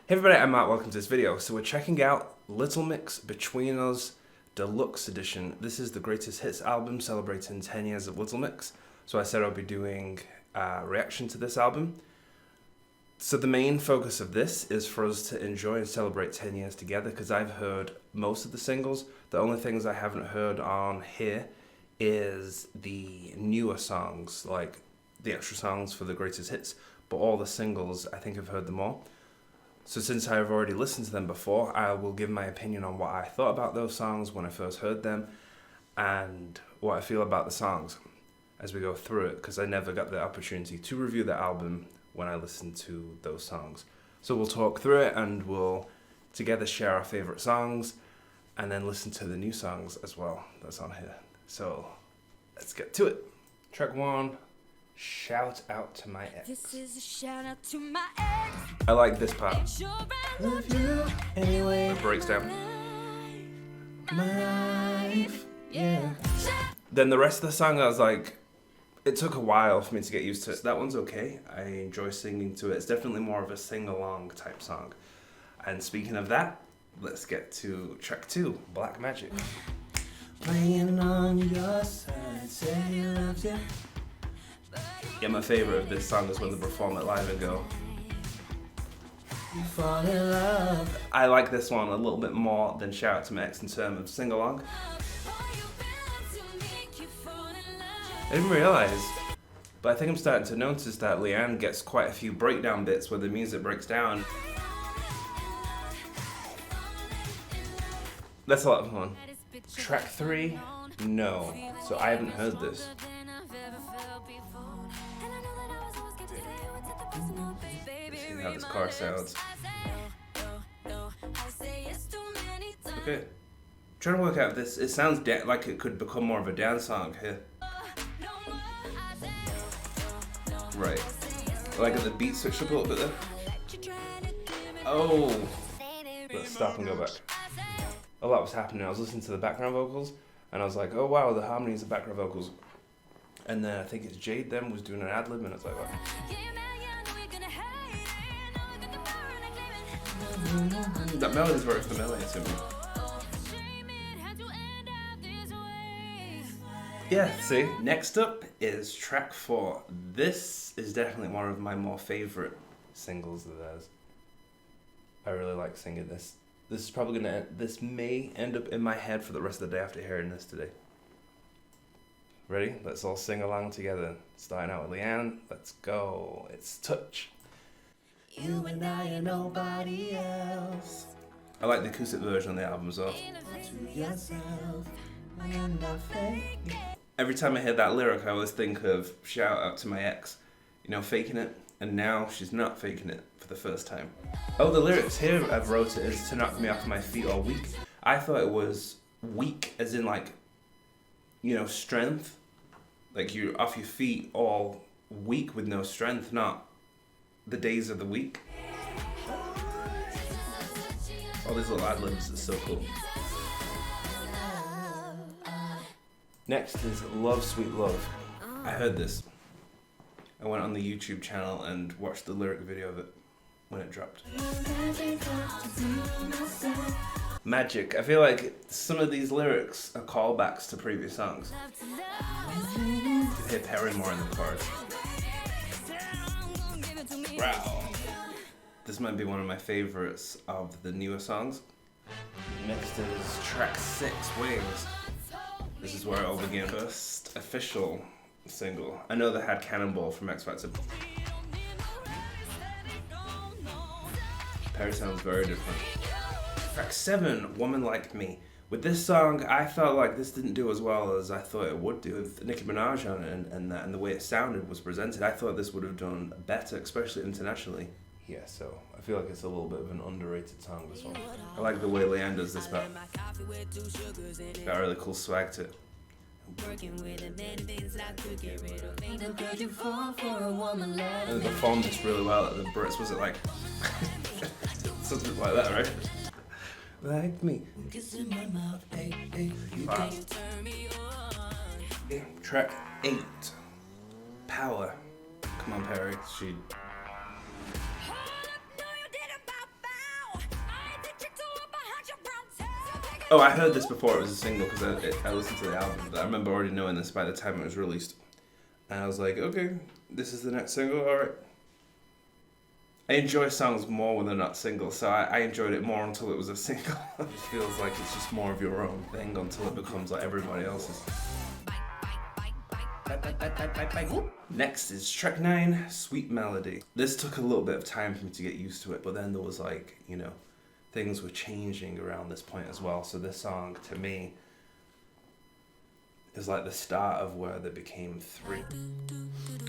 Hey everybody, I'm Matt, welcome to this video. So we're checking out Little Mix Between Us Deluxe Edition. This is the greatest hits album celebrating 10 years of Little Mix. So I said I'll be doing a reaction to this album. So the main focus of this is for us to enjoy and celebrate 10 years together, because I've heard most of the singles. The only things I haven't heard on here is the newer songs, like the extra songs for the greatest hits, but all the singles, I think I've heard them all. So since I've already listened to them before, I will give my opinion on what I thought about those songs when I first heard them and what I feel about the songs as we go through it, because I never got the opportunity to review the album when I listened to those songs. So we'll talk through it and we'll together share our favorite songs and then listen to the new songs as well that's on here. So let's get to it. Track 1. Shout out to my ex. This is a shout out to my ex. I like this part. Love you anyway. It breaks down. My life, yeah. Then the rest of the song, I was like, it took a while for me to get used to it. That one's okay. I enjoy singing to it. It's definitely more of a sing-along type song. And speaking of that, let's get to track 2, Black Magic. Playing on your side, say he loves you. Yeah, my favorite of this song is when they perform it live and go, You fall in love. I like this one a little bit more than Shout Out to My Ex in terms of sing-along. I didn't realize, but I think I'm starting to notice that Leigh-Anne gets quite a few breakdown bits where the music breaks down. That's a lot of fun. Track 3, No. So I haven't heard this. See how this car sounds. Okay. Trying to work out this. It sounds like it could become more of a dance song here. Right. Like the beat switched up a little bit there. Oh. Let's stop and go back. A lot was happening. I was listening to the background vocals and I was like, oh wow, the harmonies of background vocals. And then I think it's Jade then was doing an ad-lib and it's like, wow. That melody's very familiar to me. Yeah, see? Next up is track 4. This is definitely one of my more favorite singles of theirs. I really like singing this. This is probably this may end up in my head for the rest of the day after hearing this today. Ready? Let's all sing along together. Starting out with Leigh-Anne. Let's go. It's Touch. You and I and nobody else. I like the acoustic version on the album as well. To yourself, you're not fake. Every time I hear that lyric, I always think of Shout Out to My Ex. You know, faking it. And now she's not faking it for the first time. Oh, the lyrics here I've wrote it is to knock me off my feet all weak. I thought it was weak as in like, you know, strength. Like you're off your feet all weak with no strength, not the days of the week. All these little ad-libs are so cool. Next is Love Sweet Love. I heard this. I went on the YouTube channel and watched the lyric video of it when it dropped. Magic. I feel like some of these lyrics are callbacks to previous songs. You can hear Paramore in the chorus. Wow. This might be one of my favorites of the newer songs. Next is track 6, Wings. This is where it all began. First official single. I know they had Cannonball from X Factor. Perry sounds very different. Track 7, Woman Like Me. With this song, I felt like this didn't do as well as I thought it would do. With Nicki Minaj on it and the way it sounded was presented, I thought this would have done better, especially internationally. Yeah, so I feel like it's a little bit of an underrated song, this one. I like the way Leigh-Anne does this part. Got a really cool swag to it. And they performed this really well at the Brits. Was it like something like that, right? Like me. Wow. Track 8, Power. Come on, Perry. Oh, I heard this before it was a single because I listened to the album, but I remember already knowing this by the time it was released. And I was like, okay, this is the next single, alright. I enjoy songs more when they're not singles, so I enjoyed it more until it was a single. It just feels like it's just more of your own thing until it becomes like everybody else's. Next is track 9, Sweet Melody. This took a little bit of time for me to get used to it, but then there was like, you know, things were changing around this point as well. So this song, to me, is like the start of where they became 3.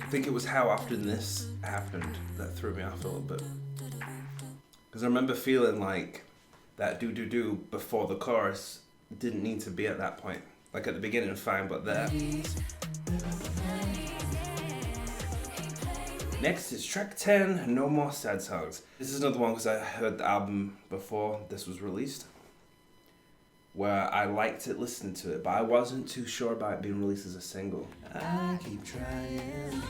I think it was how often this happened that threw me off a little bit. Because I remember feeling like that do before the chorus didn't need to be at that point. Like at the beginning, fine, but there. Next is track 10, No More Sad Songs. This is another one because I heard the album before this was released, where I liked it, listening to it, but I wasn't too sure about it being released as a single. I keep trying.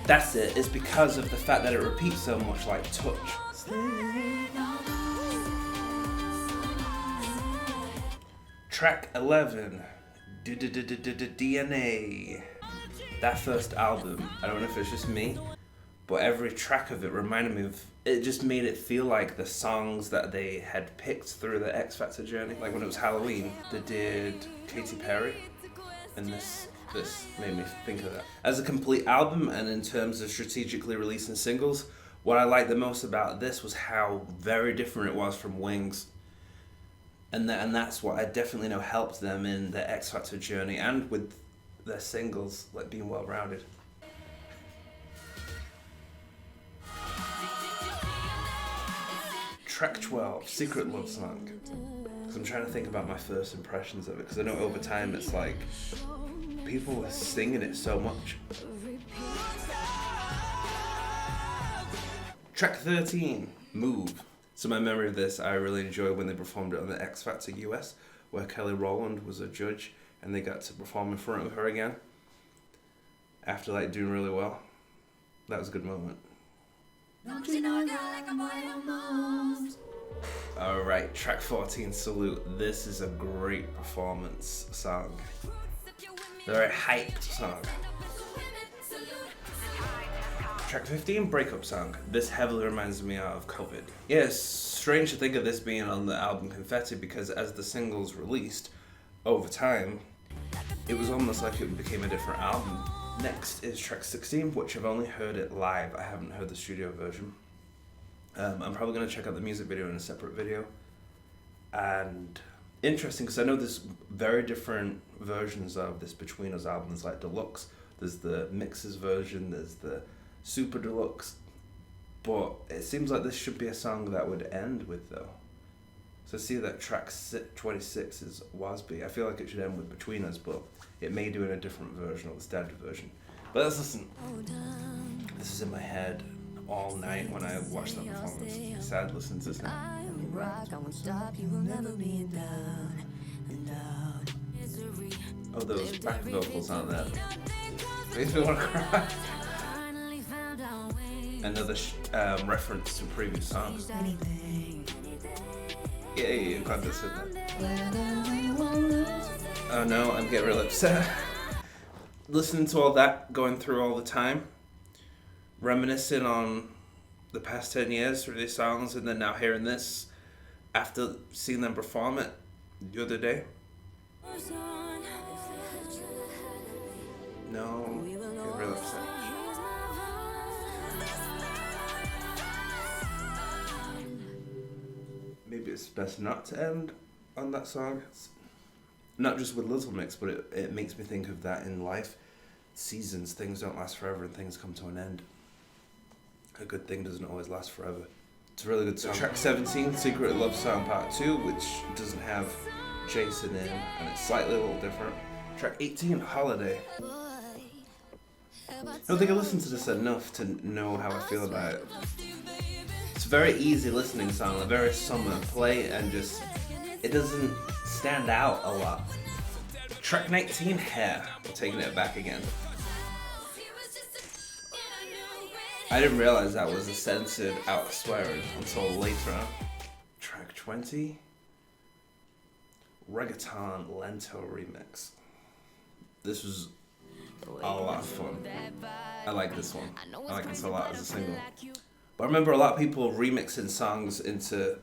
That's it. It's because of the fact that it repeats so much, like Touch. Track 11, DNA. That first album, I don't know if it's just me, but every track of it reminded me of, it just made it feel like the songs that they had picked through the X Factor journey. Like when it was Halloween, they did Katy Perry, and this made me think of that. As a complete album, and in terms of strategically releasing singles, what I liked the most about this was how very different it was from Wings. And that's what I definitely know helped them in the X Factor journey, and with their singles, like being well-rounded. Track 12, Secret Love Song. Because I'm trying to think about my first impressions of it, because I know over time it's like, people were singing it so much. Track 13, Move. So my memory of this, I really enjoyed when they performed it on the X Factor US, where Kelly Rowland was a judge, and they got to perform in front of her again after like doing really well. That was a good moment. Don't you know a girl like a boy almost? Alright, track 14, Salute. This is a great performance song. The very hyped song. Track 15, Breakup Song. This heavily reminds me of COVID. Yeah, it's strange to think of this being on the album Confetti, because as the singles released over time, it was almost like it became a different album. Next is track 16, which I've only heard it live. I haven't heard the studio version. I'm probably going to check out the music video in a separate video. And interesting, because I know there's very different versions of this Between Us album. There's like Deluxe, there's the Mixes version, there's the Super Deluxe. But it seems like this should be a song that would end with, though. So see that track 26 is Wasby. I feel like it should end with Between Us, but it may do in a different version, or the standard version. But let's listen. This is in my head all night when I watched that performance. It's sad listening to this now. Oh, those back vocals on that. Makes me want to cry. Another reference to previous songs. Yeah, glad this in there. Oh no, I'm getting real upset. Listening to all that, going through all the time, reminiscing on the past 10 years through these songs, and then now hearing this after seeing them perform it the other day. No, get real upset. Maybe it's best not to end on that song. It's not just with Little Mix, but it makes me think of that in life. Seasons, things don't last forever and things come to an end. A good thing doesn't always last forever. It's a really good song. Track 17, Secret Love Song Part 2, which doesn't have Jason in, and it's slightly a little different. Track 18, Holiday. I don't think I listened to this enough to know how I feel about it. It's a very easy listening song, a very summer play, and just, it doesn't stand out a lot. Track 19, Hair. We're taking it back again. I didn't realize that was a censored out swearing until later on. Track 20, Reggaeton Lento remix. This was a lot of fun. I like this one. I like this a lot as a single. But I remember a lot of people remixing songs into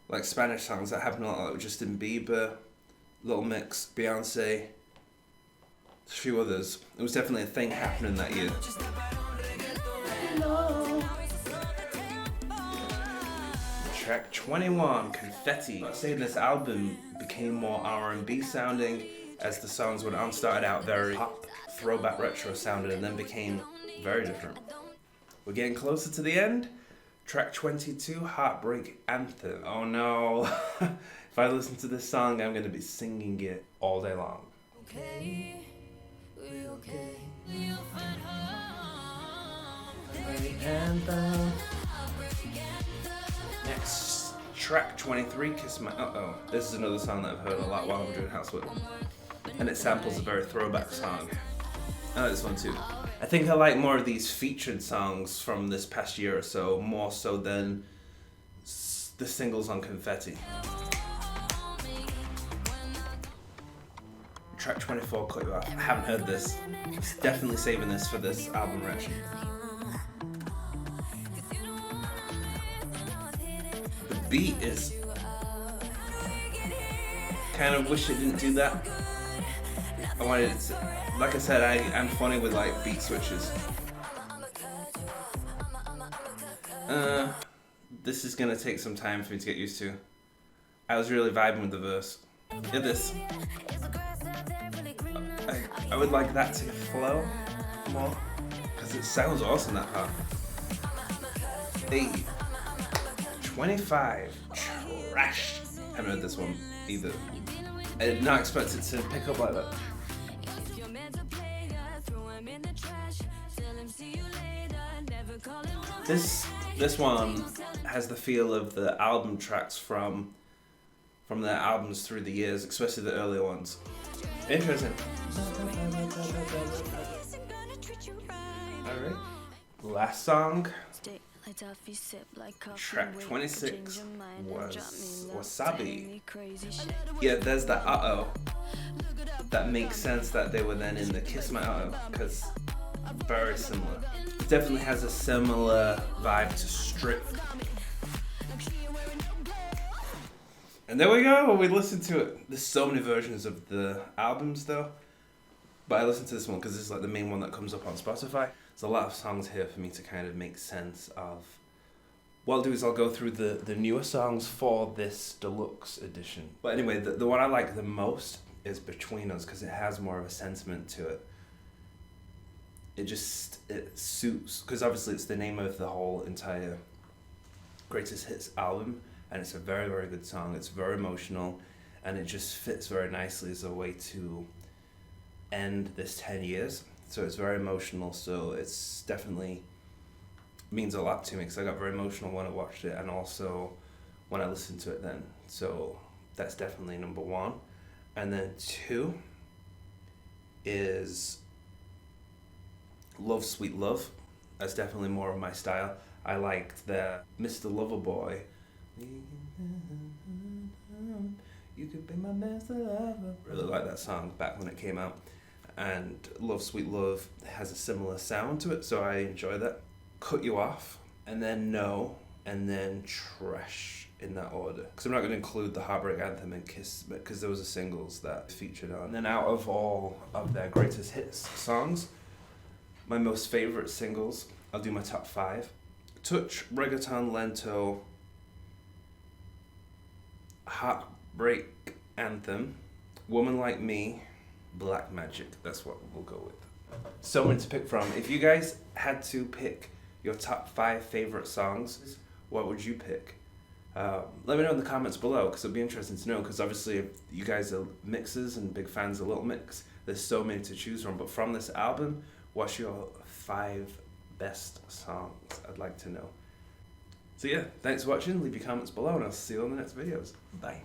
like Spanish songs. That happened a lot, like Justin Bieber, Little Mix, Beyonce, a few others. It was definitely a thing happening that year. Track 21, Confetti. I say this album became more R&B sounding as the songs went on. Started out very pop, throwback retro sounding, and then became very different. We're getting closer to the end. Track 22, Heartbreak Anthem. Oh no. If I listen to this song, I'm going to be singing it all day long. Okay, we okay. Anthem. Next, track 23, Kiss My Uh-Oh. This is another song that I've heard a lot while I'm doing housework. And it samples a very throwback song. I like this one too. I think I like more of these featured songs from this past year or so, more so than the singles on Confetti. Track 24, Cut You Off. I haven't heard this. Definitely saving this for this album reaction. The beat is... kind of wish it didn't do that. I wanted it to, like I said, I'm funny with like beat switches. This is gonna take some time for me to get used to. I was really vibing with the verse. Get this. I would like that to flow more, because it sounds awesome, that part. 25, Trash. I haven't heard this one either. I did not expect it to pick up like that. This one has the feel of the album tracks from their albums through the years, especially the earlier ones. Interesting. Alright. Last song. Track 26 was Wasabi. Yeah, there's that uh-oh. That makes sense that they were then in the Kiss My Uh-oh, because very similar. It definitely has a similar vibe to Strip. And there we go, we listened to it. There's so many versions of the albums though, but I listened to this one because it's like the main one that comes up on Spotify. There's a lot of songs here for me to kind of make sense of. What I'll do is I'll go through the newer songs for this deluxe edition. But anyway, the one I like the most is Between Us, because it has more of a sentiment to it. It suits, because obviously it's the name of the whole entire Greatest Hits album, and it's a very, very good song. It's very emotional, and it just fits very nicely as a way to end this 10 years. So it's very emotional, so it's definitely means a lot to me, because I got very emotional when I watched it, and also when I listened to it then. So that's definitely number one. And then 2 is Love Sweet Love. That's definitely more of my style. I liked the Mr. Loverboy. You could be my Mr. Lover. Really like that song back when it came out. And Love Sweet Love has a similar sound to it, so I enjoy that. Cut You Off, and then No, and then Trash in that order. Because I'm not going to include the Heartbreak Anthem and Kiss, because those are singles that featured on. And then out of all of their greatest hits songs, my most favorite singles, I'll do my top 5. Touch, Reggaeton Lento, Heartbreak Anthem, Woman Like Me, Black Magic. That's what we'll go with. So many to pick from. If you guys had to pick your top 5 favorite songs, what would you pick? Let me know in the comments below, because it'll be interesting to know, because obviously if you guys are mixers and big fans of Little Mix, there's so many to choose from. But from this album, what's your 5 best songs? I'd like to know. So yeah, thanks for watching. Leave your comments below, and I'll see you on the next videos. Bye.